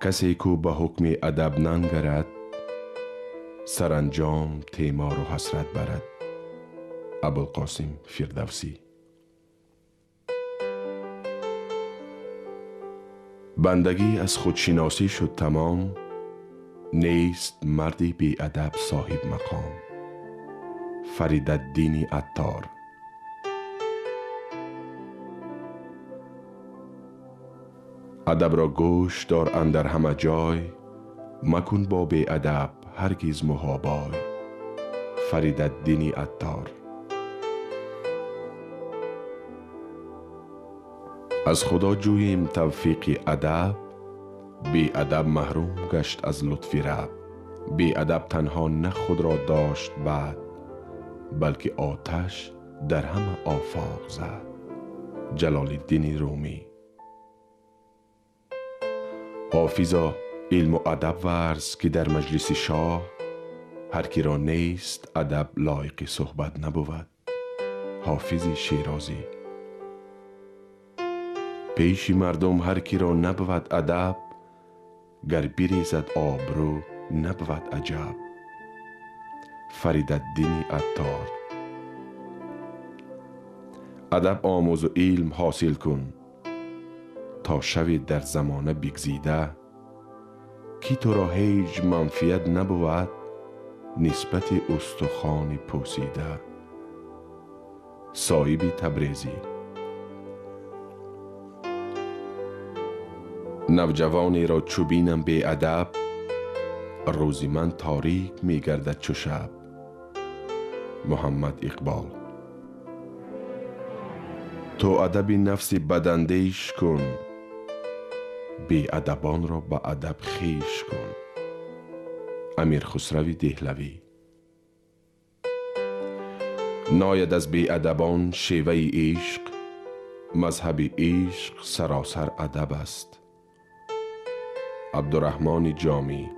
کسی کو به حکم ادب ننگرد، سرانجام تیمار و حسرت برد. ابوالقاسم فردوسی. بندگی از خودشناسی شد تمام، نیست مردی بی ادب صاحب مقام. فریدالدین عطار. ادب را گوش دار اندر همه جای، مکن با بی ادب هرگز محابای. فریدالدین عطار. از خدا جوییم توفیق ادب، بی ادب محروم گشت از لطف رب. بی ادب تنها نه خود را داشت بد، بلکه آتش در همه آفاق زد. جلال الدین رومی. حافظا علم و ادب ورز که در مجلس شاه، هر کی را نیست ادب لایق صحبت نبود. حافظ شیرازی. پیش مردم هر کی را نبود ادب، گر بریزد آبرو نبود عجب. فریدالدین عطار. ادب آموز و علم حاصل کن، تا شوی در زمانه بگزیده. کی تو را هیچ منفیت نبود، نسبت استخوان پوسیده. صایب تبریزی. نوجوانی را چو بینم بی ادب، روز من تاریک می گردد چو شب. محمد اقبال. تو ادب نفس بداندیش کن، بی ادبان را به ادب خویش کن. امیر خسرو دهلوی. ناید از بی ادبان شیوه عشق، مذهب عشق سراسر ادب است. عبدالرحمن جامی.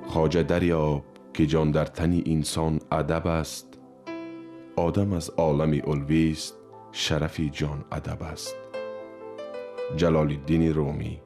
خواجه دریاب که جان در تن انسان ادب است. آدم از عالم علوی است، شرف جان ادب است. جلال الدین رومی.